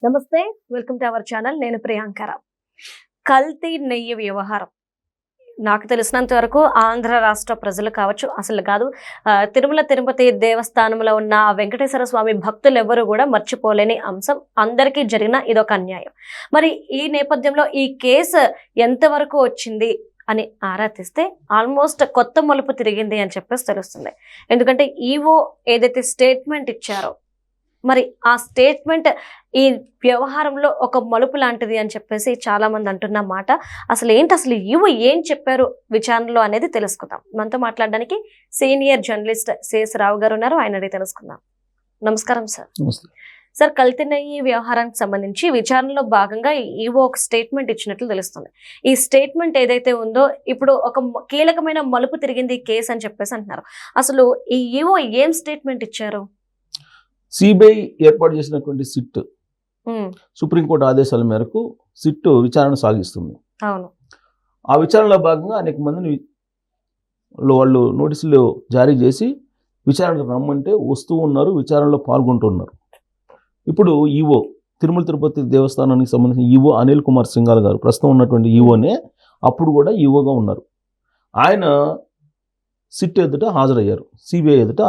నమస్తే, welcome to our channel. నేను ప్రియాంకర. కల్తీ నెయ్యి వ్యవహారం నాకు తెలిసినంత వరకు ఆంధ్ర రాష్ట్ర ప్రజలు కావచ్చు, అసలు కాదు తిరుమల తిరుపతి దేవస్థానంలో ఉన్న వెంకటేశ్వర స్వామి భక్తులు ఎవరు కూడా మర్చిపోలేని అంశం. అందరికీ జరిగిన ఇదొక అన్యాయం. మరి ఈ నేపథ్యంలో ఈ కేసు ఎంతవరకు వచ్చింది అని ఆరా తీస్తే ఆల్మోస్ట్ కొత్త మలుపు తిరిగింది అని చెప్పేసి తెలుస్తుంది. ఎందుకంటే ఈవో ఏదైతే స్టేట్మెంట్ ఇచ్చారో, మరి ఆ స్టేట్మెంట్ ఈ వ్యవహారంలో ఒక మలుపు లాంటిది అని చెప్పేసి చాలా మంది అంటున్న మాట. అసలు ఈవో ఏం చెప్పారు విచారణలో అనేది తెలుసుకుందాం. మనతో మాట్లాడడానికి సీనియర్ జర్నలిస్ట్ సిఎస్ రావు గారు ఉన్నారు. ఆయన అడిగి తెలుసుకుందాం. నమస్కారం సార్. సార్, కల్తీ నెయ్యి వ్యవహారానికి సంబంధించి విచారణలో భాగంగా ఈవో ఒక స్టేట్మెంట్ ఇచ్చినట్లు తెలుస్తుంది. ఈ స్టేట్మెంట్ ఏదైతే ఉందో ఇప్పుడు ఒక కీలకమైన మలుపు తిరిగింది ఈ కేసు అని చెప్పేసి అంటున్నారు. అసలు ఈ ఈవో ఏం స్టేట్మెంట్ ఇచ్చారు? సిబిఐ ఏర్పాటు చేసినటువంటి సిట్ సుప్రీంకోర్టు ఆదేశాల మేరకు సిట్ విచారణ సాగిస్తుంది. అవును. ఆ విచారణలో భాగంగా అనేక మందిని వాళ్ళు నోటీసులు జారీ చేసి విచారణకు రమ్మంటే వస్తూ ఉన్నారు, విచారణలో పాల్గొంటున్నారు. ఇప్పుడు ఈవో తిరుమల తిరుపతి దేవస్థానానికి సంబంధించిన ఈవో అనిల్ కుమార్ సింఘాల్ గారు ప్రస్తుతం ఉన్నటువంటి ఈవోనే అప్పుడు కూడా ఈవోగా ఉన్నారు. ఆయన సిట్ ఎదుట హాజరయ్యారు, సిబిఐ ఎదుట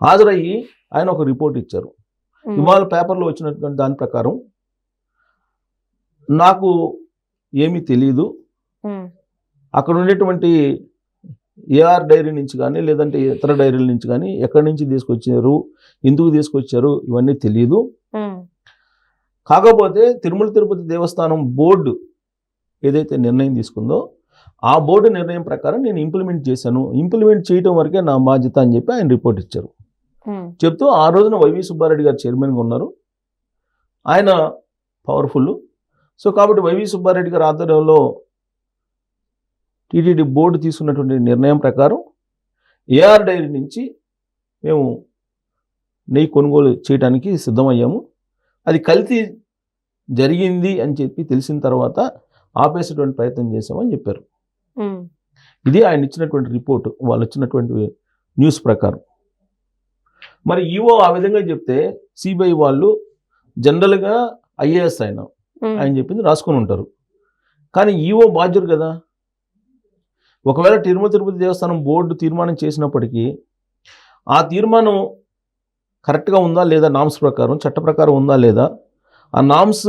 హాజరయ్యి ఆయన ఒక రిపోర్ట్ ఇచ్చారు. ఇవాళ పేపర్లో వచ్చినటువంటి దాని ప్రకారం నాకు ఏమీ తెలియదు, అక్కడ ఉండేటువంటి ఏఆర్ డైరీ నుంచి కానీ లేదంటే ఇతర డైరీల నుంచి కానీ ఎక్కడి నుంచి తీసుకొచ్చారు, ఎందుకు తీసుకొచ్చారు ఇవన్నీ తెలియదు. కాకపోతే తిరుమల తిరుపతి దేవస్థానం బోర్డు ఏదైతే నిర్ణయం తీసుకుందో ఆ బోర్డు నిర్ణయం ప్రకారం నేను ఇంప్లిమెంట్ చేయడం వరకే నా బాధ్యత అని చెప్పి ఆయన రిపోర్ట్ ఇచ్చారు. చెప్తూ ఆ రోజున వైవి సుబ్బారెడ్డి గారు చైర్మన్గా ఉన్నారు, ఆయన పవర్ఫుల్. సో కాబట్టి వైవి సుబ్బారెడ్డి గారి ఆధ్వర్యంలో టీటీడీ బోర్డు తీసుకున్నటువంటి నిర్ణయం ప్రకారం ఏఆర్ డైరీ నుంచి మేము నెయ్యి కొనుగోలు చేయడానికి సిద్ధమయ్యాము. అది కల్తీ జరిగింది అని చెప్పి తెలిసిన తర్వాత ఆపేసేటువంటి ప్రయత్నం చేశామని చెప్పారు. ఇది ఆయన ఇచ్చినటువంటి రిపోర్టు, వాళ్ళు ఇచ్చినటువంటి న్యూస్ ప్రకారం. మరి ఈవో ఆ విధంగా చెప్తే సిబిఐ వాళ్ళు జనరల్గా ఐఏఎస్ ఆయన చెప్పింది రాసుకొని ఉంటారు. కానీ ఈవో బాధ్యుడు కదా. ఒకవేళ తిరుమల తిరుపతి దేవస్థానం బోర్డు తీర్మానం చేసినప్పటికీ ఆ తీర్మానం కరెక్ట్గా ఉందా లేదా, నామ్స్ ప్రకారం చట్ట ప్రకారం ఉందా లేదా, ఆ నామ్స్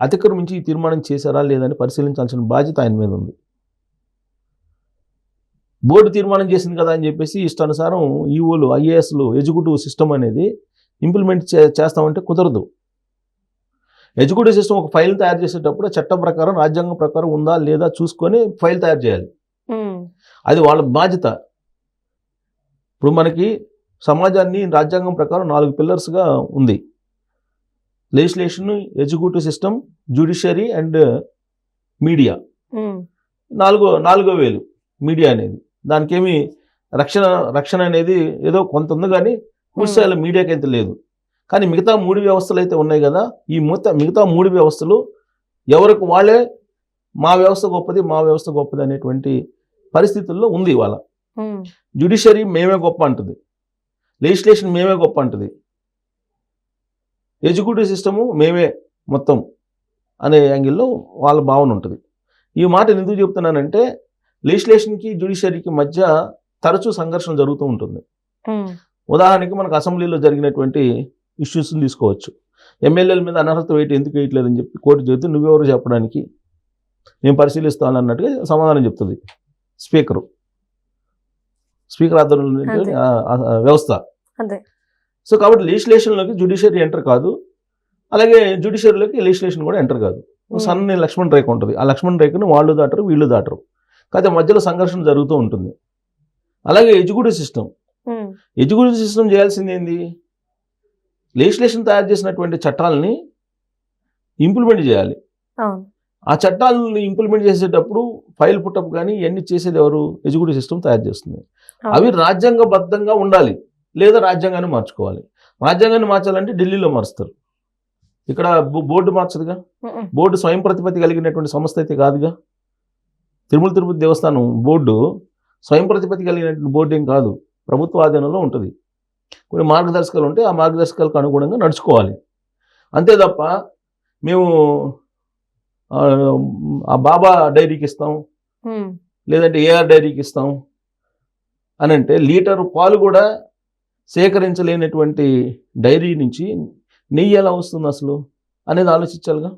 అతిక్రమించి ఈ తీర్మానం చేశారా లేదని పరిశీలించాల్సిన బాధ్యత ఆయన మీద ఉంది. బోర్డు తీర్మానం చేసింది కదా అని చెప్పేసి ఇష్టానుసారం ఈఓలు ఐఏఎస్లు ఎగ్జిక్యూటివ్ సిస్టమ్ అనేది ఇంప్లిమెంట్ చేస్తామంటే కుదరదు. ఎగ్జిక్యూటివ్ సిస్టమ్ ఒక ఫైల్ తయారు చేసేటప్పుడు చట్టం ప్రకారం రాజ్యాంగం ప్రకారం ఉందా లేదా చూసుకొని ఫైల్ తయారు చేయాలి. అది వాళ్ళ బాధ్యత. ఇప్పుడు మనకి సమాజాన్ని రాజ్యాంగం ప్రకారం 4 పిల్లర్స్గా ఉంది: legislation, executive system, judiciary and media. నాలుగో వేలు మీడియా అనేది. దానికి ఏమి రక్షణ అనేది ఏదో కొంత ఉంది, కానీ పూర్తిస్థాయిలో మీడియాకి అయితే లేదు. కానీ మిగతా 3 వ్యవస్థలు అయితే ఉన్నాయి కదా, ఈ మిగతా 3 వ్యవస్థలు ఎవరికి వాళ్ళే మా వ్యవస్థ గొప్పది అనేటువంటి పరిస్థితుల్లో ఉంది ఇవాళ. జ్యుడిషియరీ మేమే గొప్ప అంటుంది, లెజిస్లేషన్ మేమే గొప్ప అంటుంది, ఎగ్జిక్యూటివ్ సిస్టము మేమే మొత్తం అనే యాంగిల్లో వాళ్ళ భావన ఉంటుంది. ఈ మాట ఎందుకు చెప్తున్నానంటే లెజిస్లేషన్కి జ్యుడిషియరీకి మధ్య తరచూ సంఘర్షణ జరుగుతూ ఉంటుంది. ఉదాహరణకి మనకు అసెంబ్లీలో జరిగినటువంటి ఇష్యూస్ని తీసుకోవచ్చు. ఎమ్మెల్యేల మీద అనర్హత ఎందుకు వేయట్లేదని చెప్పి కోర్టు చెబితే నువ్వెవరు చెప్పడానికి, నేను పరిశీలిస్తాను అన్నట్టుగా సమాధానం చెప్తుంది స్పీకర్ ఆధ్వర్యంలో వ్యవస్థ. సో కాబట్టి లెజిస్లేషన్లోకి జ్యుడిషియరీ ఎంటర్ కాదు, అలాగే జ్యుడిషియరీలోకి లెజిస్లేషన్ కూడా ఎంటర్ కాదు. సన్న లక్ష్మణ్ రేఖ ఉంటుంది, ఆ లక్ష్మణ్ రేఖను వాళ్ళు దాటరు వీళ్ళు దాటరు, కాకపోతే మధ్యలో సంఘర్షణ జరుగుతూ ఉంటుంది. అలాగే ఎగ్జిక్యూటివ్ సిస్టమ్ చేయాల్సింది ఏంది, లెజిస్లేషన్ తయారు చేసినటువంటి చట్టాలని ఇంప్లిమెంట్ చేయాలి. ఆ చట్టాలను ఇంప్లిమెంట్ చేసేటప్పుడు ఫైల్ పుట్టప్ కానీ ఇవన్నీ చేసేది ఎవరు? ఎగ్జిక్యూటివ్ సిస్టమ్ తయారు చేస్తుంది. అవి రాజ్యాంగబద్ధంగా ఉండాలి, లేదా రాజ్యాంగాన్ని మార్చుకోవాలి. రాజ్యాంగాన్ని మార్చాలంటే ఢిల్లీలో మారుస్తారు, ఇక్కడ బోర్డు మార్చదుగా. బోర్డు స్వయం ప్రతిపత్తి కలిగినటువంటి సంస్థ అయితే కాదుగా. తిరుమల తిరుపతి దేవస్థానం బోర్డు స్వయం ప్రతిపత్తి కలిగినటువంటి బోర్డు ఏం కాదు, ప్రభుత్వ ఆధీనంలో ఉంటుంది. కొన్ని మార్గదర్శకాలు ఉంటే ఆ మార్గదర్శకాలకు అనుగుణంగా నడుచుకోవాలి. అంతే తప్ప మేము ఆ బాబా డైరీకి ఇస్తాం, లేదంటే ఏఆర్ డైరీకి ఇస్తాం అని అంటే లీటరు పాలు కూడా సేకరించలేనటువంటి డైరీ నుంచి నెయ్యి ఎలా వస్తుంది అసలు అనేది ఆలోచించాలిగా.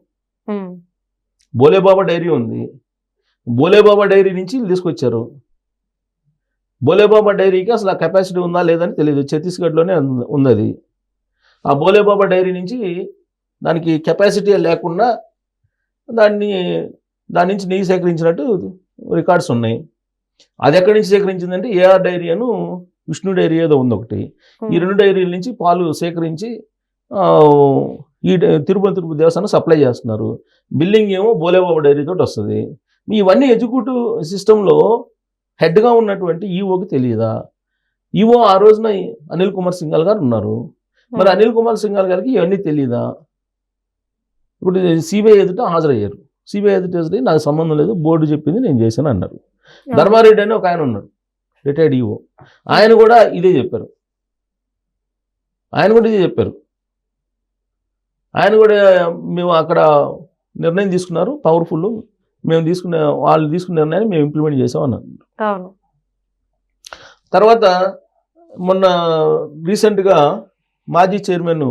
బోలేబాబా డైరీ ఉంది, బోలేబాబా డైరీ నుంచి తీసుకొచ్చారు. బోలేబాబా డైరీకి అసలు ఆ కెపాసిటీ ఉందా లేదని తెలియదు, ఛత్తీస్గఢ్లోనే ఉంది అది. ఆ బోలేబాబా డైరీ నుంచి దానికి కెపాసిటీ లేకుండా దాని నుంచి నెయ్యి సేకరించినట్టు రికార్డ్స్ ఉన్నాయి. అది ఎక్కడి నుంచి సేకరించిందంటే ఏఆర్ డైరీ అను విష్ణు డైరీ ఏదో ఉంది ఒకటి. ఈ 2 డైరీల నుంచి పాలు సేకరించి ఈ తిరుపతి దేవస్థానం సప్లై చేస్తున్నారు. బిల్లింగ్ ఏమో బోలేబాబా డైరీ తోటి వస్తుంది. ఇవన్నీ ఎగ్జిక్యూటివ్ సిస్టంలో హెడ్గా ఉన్నటువంటి ఈఓకి తెలియదా? ఈఓ ఆ రోజున అనిల్ కుమార్ సింఘాల్ గారు ఉన్నారు. మరి అనిల్ కుమార్ సింఘాల్ గారికి ఇవన్నీ తెలియదా? ఇప్పుడు సిబిఐ ఎదుట హాజరయ్యారు. సిబిఐ ఎదుట హాజరయ్యి నాకు సంబంధం లేదు, బోర్డు చెప్పింది నేను చేశాను అన్నారు. ధర్మారెడ్డి అని ఒక ఆయన ఉన్నాడు, రిటైర్డ్ ఈఓ. ఆయన కూడా ఇదే చెప్పారు. ఆయన కూడా మేము అక్కడ నిర్ణయం తీసుకున్నారు, పవర్ఫుల్, మేము వాళ్ళు తీసుకున్న నిర్ణయాన్ని మేము ఇంప్లిమెంట్ చేసాం అన్నారు. తర్వాత మొన్న రీసెంట్గా మాజీ చైర్మన్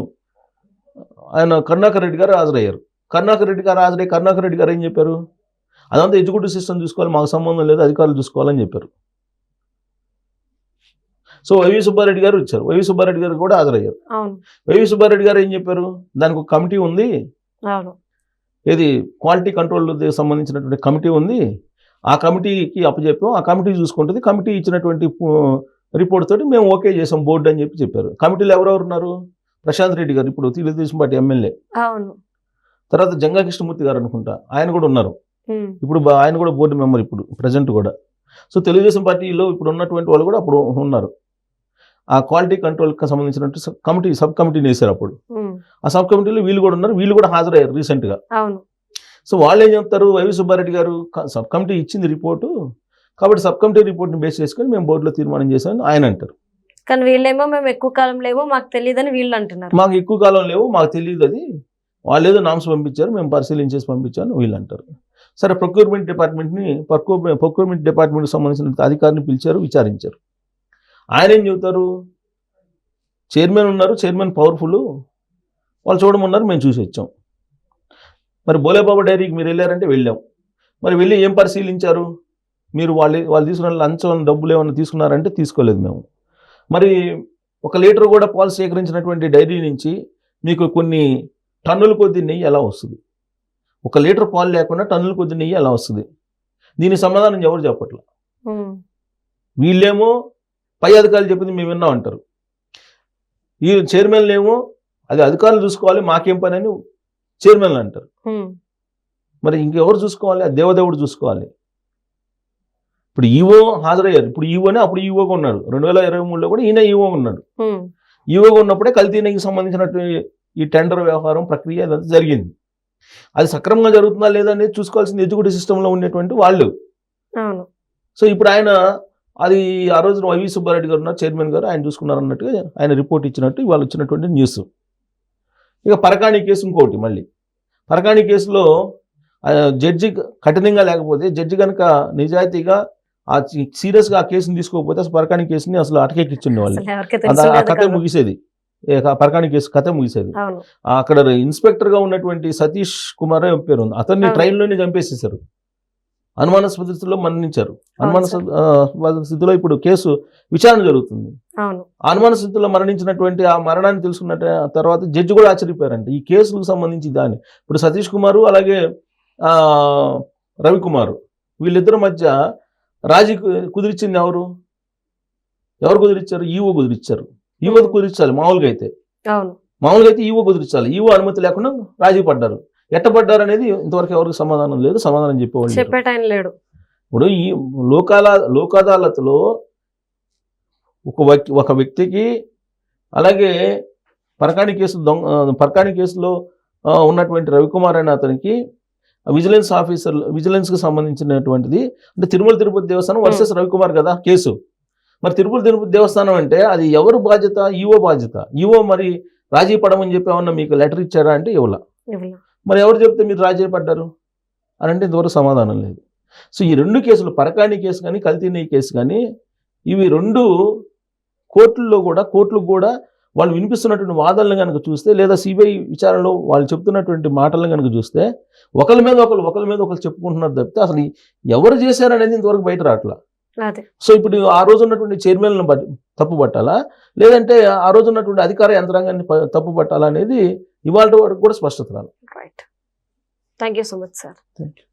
ఆయన కరుణాకర్ రెడ్డి గారు హాజరయ్యారు. కరుణాకర్ రెడ్డి గారు ఏం చెప్పారు? అదంతా ఎగ్జిక్యూటివ్ సిస్టమ్ చూసుకోవాలి, మాకు సంబంధం లేదు, అధికారులు చూసుకోవాలని చెప్పారు. సో వైవి సుబ్బారెడ్డి గారు వచ్చారు, వైవి సుబ్బారెడ్డి గారు కూడా హాజరయ్యారు. వైవి సుబ్బారెడ్డి గారు ఏం చెప్పారు? దానికి ఒక కమిటీ ఉంది, ఏది క్వాలిటీ కంట్రోల్ సంబంధించినటువంటి కమిటీ ఉంది, ఆ కమిటీకి అప్పచెప్పాం, ఆ కమిటీ చూసుకుంటుంది, కమిటీ ఇచ్చినటువంటి రిపోర్ట్ తోటి మేము ఓకే చేసాం బోర్డు అని చెప్పారు. కమిటీలో ఎవరెవరు ఉన్నారు? ప్రశాంత్ రెడ్డి గారు, ఇప్పుడు తెలుగుదేశం పార్టీ ఎమ్మెల్యే. తర్వాత జంగా కృష్ణమూర్తి గారు అనుకుంటా, ఆయన కూడా ఉన్నారు. ఇప్పుడు ఆయన కూడా బోర్డు మెంబర్ ఇప్పుడు ప్రజెంట్ కూడా. సో తెలుగుదేశం పార్టీలో ఇప్పుడు ఉన్నటువంటి వాళ్ళు కూడా అప్పుడు ఉన్నారు. ఆ క్వాలిటీ కంట్రోల్కి సంబంధించినట్టు సబ్ కమిటీని వేశారు అప్పుడు. ఆ సబ్ కమిటీలో వీళ్ళు కూడా ఉన్నారు, వీళ్ళు కూడా హాజరయ్యారు రీసెంట్గా. సో వాళ్ళు ఏం చెప్తారు? వైవి సుబ్బారెడ్డి గారు సబ్ కమిటీ ఇచ్చింది రిపోర్టు, కాబట్టి సబ్ కమిటీ రిపోర్ట్ని బేస్ చేసుకొని మేము బోర్డులో తీర్మానం చేశామని ఆయన అంటారు. కానీ వీళ్ళేమో మేము ఎక్కువ కాలం లేవో మాకు తెలియదని వీళ్ళు అంటున్నారు. మాకు ఎక్కువ కాలం లేవు, మాకు తెలియదు, అది వాళ్ళు ఏదో నామ్స్ పంపించారు, మేము పరిశీలించేసి పంపించాను వీళ్ళు అంటారు. సరే, ప్రొక్యూర్మెంట్ డిపార్ట్మెంట్కి సంబంధించిన అధికారిని పిలిచారు, విచారించారు. ఆయన ఏం చెబుతారు? చైర్మన్ ఉన్నారు, చైర్మన్ పవర్ఫుల్, వాళ్ళు చూడమన్నారు, మేము చూసి వచ్చాం. మరి బోలేబాబా డైరీకి మీరు వెళ్ళారంటే వెళ్ళాం. మరి వెళ్ళి ఏం పరిశీలించారు? మీరు వాళ్ళు తీసుకున్న లంచం డబ్బులు ఏమైనా తీసుకున్నారంటే తీసుకోలేదు మేము. మరి 1 లీటర్ కూడా పాలు సేకరించినటువంటి డైరీ నుంచి మీకు కొన్ని టన్నుల కొద్ది నెయ్యి ఎలా వస్తుంది? 1 లీటర్ పాలు లేకుండా టన్నుల కొద్ది నెయ్యి ఎలా వస్తుంది? దీనికి సమాధానం ఎవరు చెప్పట్లా. వీళ్ళేమో పై అధికారులు చెప్పింది మేము విన్నాం అంటారు. ఈ చైర్మన్లు ఏమో అది అధికారులు చూసుకోవాలి, మాకేం పని అని చైర్మన్లు అంటారు. మరి ఇంకెవరు చూసుకోవాలి? ఆ దేవదేవుడు చూసుకోవాలి. ఇప్పుడు ఈవో హాజరయ్యారు. ఇప్పుడు ఈవోనే అప్పుడు ఈవోగా ఉన్నాడు. 2023లో కూడా ఈయన ఈవో ఉన్నాడు. ఈవోగా ఉన్నప్పుడే కల్తీ నెయ్యికి సంబంధించినట్టు ఈ టెండర్ వ్యవహారం ప్రక్రియ అదంతా జరిగింది. అది సక్రమంగా జరుగుతుందా లేదా అనేది చూసుకోవాల్సింది ఎగ్జిక్యూటివ్ సిస్టంలో ఉండేటువంటి వాళ్ళు. సో ఇప్పుడు ఆయన అది ఆ రోజున వైవి సుబ్బారెడ్డి గారు ఉన్నారు, చైర్మన్ గారు, ఆయన చూసుకున్నారు అన్నట్టుగా ఆయన రిపోర్ట్ ఇచ్చినట్టు ఇవాళ వచ్చినటువంటి న్యూస్. ఇక పరకాణి కేసు ఇంకోటి. మళ్ళీ పరకాణి కేసులో జడ్జి కఠినంగా లేకపోతే, జడ్జి కనుక నిజాయితీగా సీరియస్గా ఆ కేసుని తీసుకోకపోతే అసలు పరకాణి కేసుని అసలు అటకెక్కించుండే వాళ్ళు, ఆ కథ ముగిసేది. పరకాణి కేసు కథ ముగిసేది. అక్కడ ఇన్స్పెక్టర్గా ఉన్నటువంటి సతీష్ కుమార్ పేరు ఉంది, అతన్ని ట్రైన్లోనే చంపేసేసారు. అనుమానాస్పద స్థితిలో మరణించారు. అనుమానాస్పద స్థితిలో ఇప్పుడు కేసు విచారణ జరుగుతుంది. అనుమాన స్థితిలో మరణించినటువంటి ఆ మరణాన్ని తెలుసుకున్న తర్వాత జడ్జి కూడా ఆశ్చర్యపోయారంట ఈ కేసులకు సంబంధించి. దాన్ని ఇప్పుడు సతీష్ కుమారు అలాగే రవికుమారు వీళ్ళిద్దరి మధ్య రాజీ కుదిరిచ్చింది ఎవరు కుదిరిచ్చారు? ఈవో కుదిరిచ్చారు. ఈవో కుదిరించాలి మామూలుగా అయితే ఈవో కుదిరించాలి. ఈవో అనుమతి లేకుండా రాజీ పడ్డారు. ఎట్టబడ్డారు అనేది ఇంతవరకు ఎవరికి సమాధానం లేదు, సమాధానం చెప్పేవాళ్ళు లేడు. ఇప్పుడు ఈ లోక్ అదాలత్లో ఒక వ్యక్తికి, అలాగే పరకాణి కేసులో ఉన్నటువంటి రవికుమార్ అనే అతనికి విజిలెన్స్కి సంబంధించినటువంటిది, అంటే తిరుపతి దేవస్థానం వర్సెస్ రవికుమార్ కదా కేసు. మరి తిరుపతి దేవస్థానం అంటే అది ఎవరు బాధ్యత? ఈవో బాధ్యత. ఈవో మరి రాజీ పడమని చెప్పి ఏమన్నా మీకు లెటర్ ఇచ్చారా అంటే ఇవ్వాల. ఇవ్వలా. మరి ఎవరు చెప్తే మీరు రాజీ పడ్డారు అని అంటే ఇంతవరకు సమాధానం లేదు. సో ఈ 2 కేసులు, పరకాణి కేసు కానీ కల్తీ నెయ్యి కేసు కానీ, ఇవి 2 కోర్టులకు కూడా వాళ్ళు వినిపిస్తున్నటువంటి వాదనలు కనుక చూస్తే, లేదా సిబిఐ విచారణలో వాళ్ళు చెప్తున్నటువంటి మాటలను కనుక చూస్తే, ఒకరి మీద ఒకరు చెప్పుకుంటున్నారు తప్పితే అసలు ఎవరు చేశారనేది ఇంతవరకు బయట రావట్లా. అదే. సో ఇప్పుడు ఆ రోజు ఉన్నటువంటి చైర్మన్లను తప్పు పట్టాలా, లేదంటే ఆ రోజు ఉన్నటువంటి అధికార యంత్రాంగాన్ని తప్పు పట్టాలా అనేది ఇవాళ వరకు కూడా స్పష్టత రాదు. Right. Thank you so much sir. Thank you.